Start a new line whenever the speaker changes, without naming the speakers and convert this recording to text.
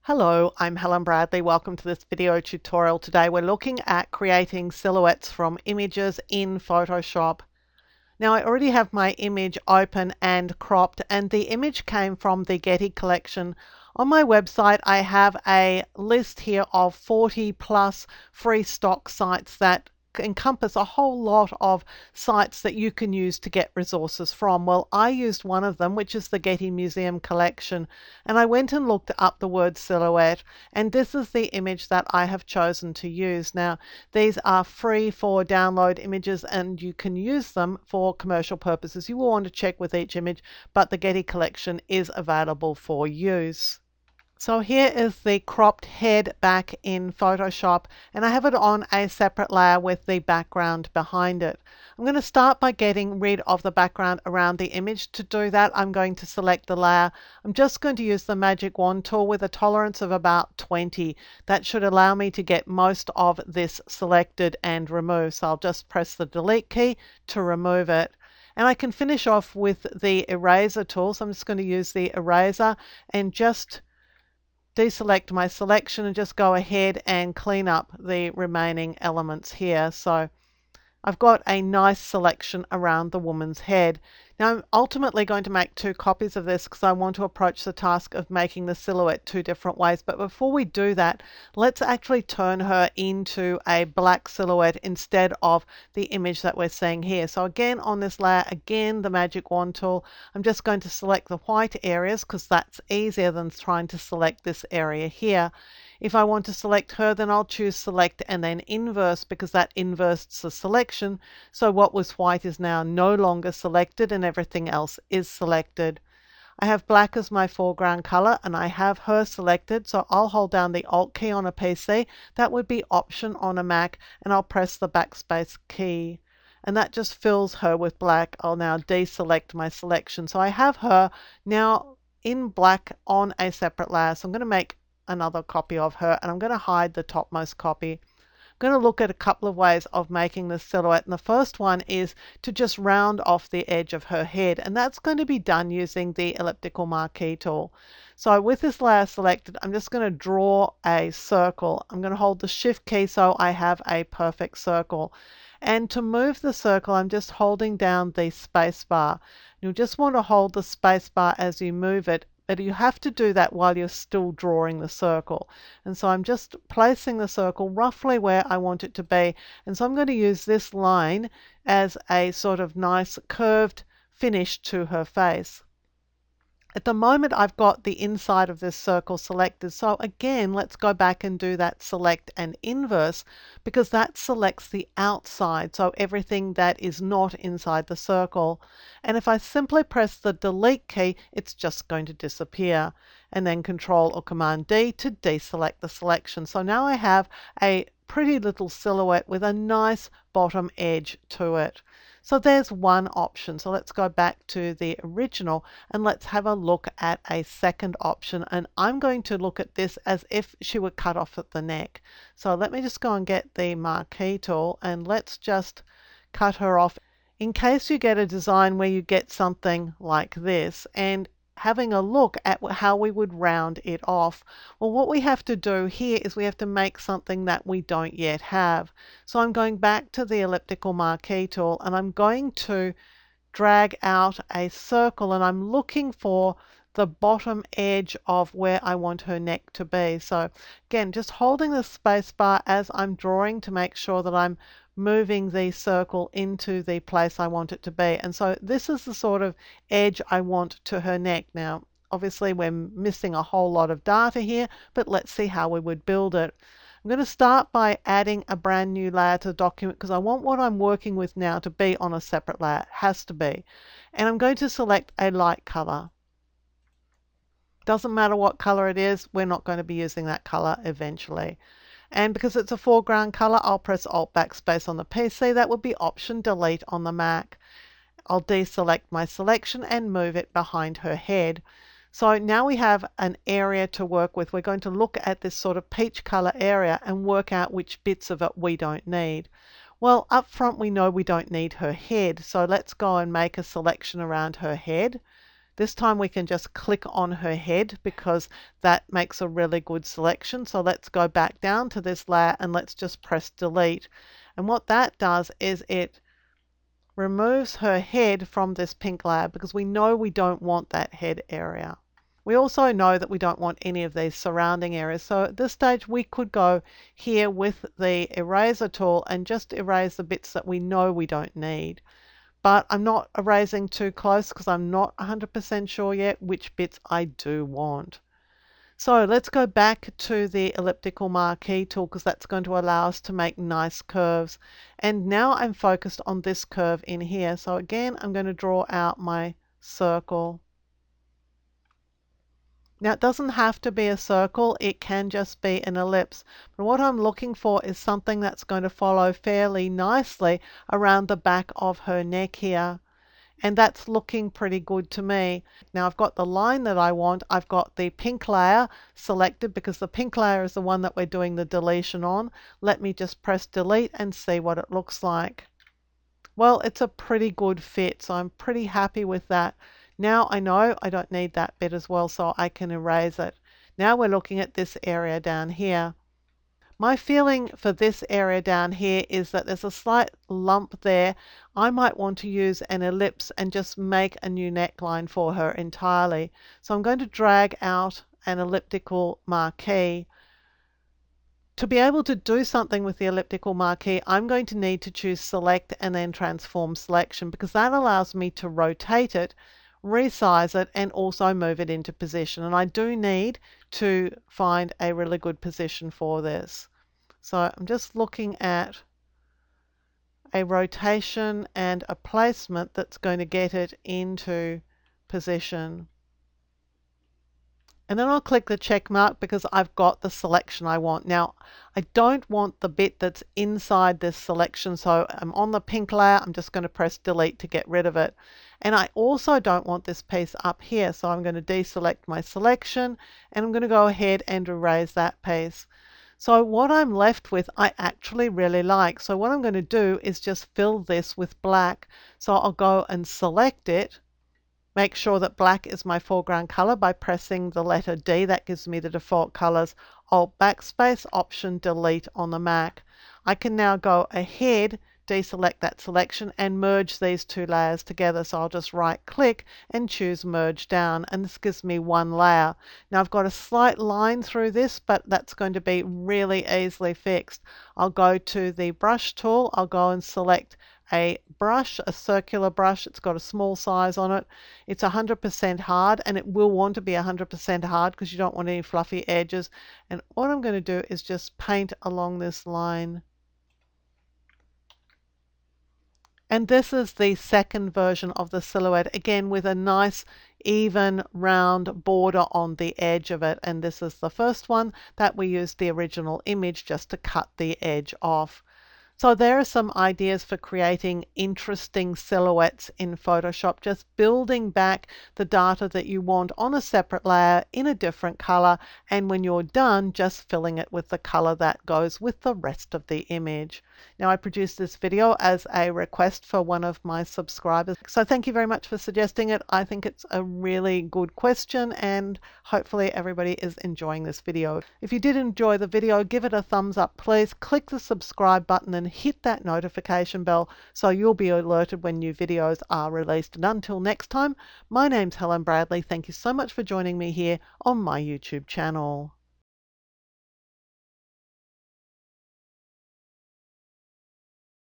Hello, I'm Helen Bradley. Welcome to this video tutorial. Today we're looking at creating silhouettes from images in Photoshop. Now I already have my image open and cropped, and the image came from the Getty collection. On my website I have a list here of 40 plus free stock sites that encompass a whole lot of sites that you can use to get resources from. Well, I used one of them, which is the Getty Museum collection, and I went and looked up the word silhouette, and this is the image that I have chosen to use. Now, these are free for download images and you can use them for commercial purposes. You will want to check with each image, but the Getty collection is available for use. So here is the cropped head back in Photoshop, and I have it on a separate layer with the background behind it. I'm going to start by getting rid of the background around the image. To do that, I'm going to select the layer. I'm just going to use the magic wand tool with a tolerance of about 20. That should allow me to get most of this selected and removed. So I'll just press the delete key to remove it. And I can finish off with the eraser tool. So I'm just going to use the eraser and just deselect my selection and just go ahead and clean up the remaining elements here. So I've got a nice selection around the woman's head. Now I'm ultimately going to make two copies of this because I want to approach the task of making the silhouette two different ways. But before we do that, let's actually turn her into a black silhouette instead of the image that we're seeing here. So again, on this layer, again, the magic wand tool, I'm just going to select the white areas because that's easier than trying to select this area here. If I want to select her, then I'll choose select and then inverse because that inverts the selection. So what was white is now no longer selected and everything else is selected. I have black as my foreground color and I have her selected. So I'll hold down the Alt key on a PC. That would be Option on a Mac, and I'll press the backspace key. And that just fills her with black. I'll now deselect my selection. So I have her now in black on a separate layer. So I'm going to make another copy of her, and I'm going to hide the topmost copy. I'm going to look at a couple of ways of making this silhouette, and the first one is to just round off the edge of her head, and that's going to be done using the elliptical marquee tool. So with this layer selected, I'm just going to draw a circle. I'm going to hold the Shift key so I have a perfect circle. And to move the circle, I'm just holding down the space bar. You'll just want to hold the space bar as you move it, but you have to do that while you're still drawing the circle. And so I'm just placing the circle roughly where I want it to be. And so I'm going to use this line as a sort of nice curved finish to her face. At the moment, I've got the inside of this circle selected. So again, let's go back and do that select and inverse because that selects the outside. So everything that is not inside the circle. And if I simply press the delete key, it's just going to disappear. And then Control or Command D to deselect the selection. So now I have a pretty little silhouette with a nice bottom edge to it. So there's one option. So let's go back to the original and let's have a look at a second option. And I'm going to look at this as if she were cut off at the neck. So let me just go and get the marquee tool and let's just cut her off in case you get a design where you get something like this. And having a look at how we would round it off. Well, what we have to do here is we have to make something that we don't yet have. So I'm going back to the elliptical marquee tool and I'm going to drag out a circle and I'm looking for the bottom edge of where I want her neck to be. So again, just holding the space bar as I'm drawing to make sure that I'm moving the circle into the place I want it to be. And so this is the sort of edge I want to her neck. Now, obviously we're missing a whole lot of data here, but let's see how we would build it. I'm going to start by adding a brand new layer to the document because I want what I'm working with now to be on a separate layer. It has to be. And I'm going to select a light color. Doesn't matter what color it is, we're not going to be using that color eventually. And because it's a foreground color, I'll press Alt Backspace on the PC. That would be Option Delete on the Mac. I'll deselect my selection and move it behind her head. So now we have an area to work with. We're going to look at this sort of peach color area and work out which bits of it we don't need. Well, up front we know we don't need her head. So let's go and make a selection around her head. This time we can just click on her head because that makes a really good selection. So let's go back down to this layer and let's just press delete. And what that does is it removes her head from this pink layer because we know we don't want that head area. We also know that we don't want any of these surrounding areas. So at this stage we could go here with the eraser tool and just erase the bits that we know we don't need. But I'm not erasing too close because I'm not 100% sure yet which bits I do want. So let's go back to the elliptical marquee tool because that's going to allow us to make nice curves. And now I'm focused on this curve in here. So again, I'm going to draw out my circle. Now it doesn't have to be a circle, it can just be an ellipse. But what I'm looking for is something that's going to follow fairly nicely around the back of her neck here. And that's looking pretty good to me. Now I've got the line that I want. I've got the pink layer selected because the pink layer is the one that we're doing the deletion on. Let me just press delete and see what it looks like. Well, it's a pretty good fit, so I'm pretty happy with that. Now I know I don't need that bit as well, so I can erase it. Now we're looking at this area down here. My feeling for this area down here is that there's a slight lump there. I might want to use an ellipse and just make a new neckline for her entirely. So I'm going to drag out an elliptical marquee. To be able to do something with the elliptical marquee, I'm going to need to choose select and then transform selection because that allows me to rotate it, resize it, and also move it into position. And I do need to find a really good position for this. So I'm just looking at a rotation and a placement that's going to get it into position. And then I'll click the check mark because I've got the selection I want. Now, I don't want the bit that's inside this selection, so I'm on the pink layer, I'm just going to press delete to get rid of it. And I also don't want this piece up here, so I'm going to deselect my selection, and I'm going to go ahead and erase that piece. So what I'm left with, I actually really like. So what I'm going to do is just fill this with black. So I'll go and select it. Make sure that black is my foreground color by pressing the letter D. That gives me the default colors. Alt backspace, Option Delete on the Mac. I can now go ahead, deselect that selection and merge these two layers together. So I'll just right click and choose Merge Down, and this gives me one layer. Now I've got a slight line through this, but that's going to be really easily fixed. I'll go to the brush tool, I'll go and select a brush, a circular brush. It's got a small size on it. It's 100% hard, and it will want to be 100% hard because you don't want any fluffy edges. And what I'm going to do is just paint along this line. And this is the second version of the silhouette, again with a nice even round border on the edge of it. And this is the first one that we used the original image just to cut the edge off. So there are some ideas for creating interesting silhouettes in Photoshop, just building back the data that you want on a separate layer in a different color, and when you're done, just filling it with the color that goes with the rest of the image. Now, I produced this video as a request for one of my subscribers, so thank you very much for suggesting it. I think it's a really good question, and hopefully everybody is enjoying this video. If you did enjoy the video, give it a thumbs up, please. Click the subscribe button and hit that notification bell so you'll be alerted when new videos are released. And until next time, my name's Helen Bradley. Thank you so much for joining me here on my YouTube channel.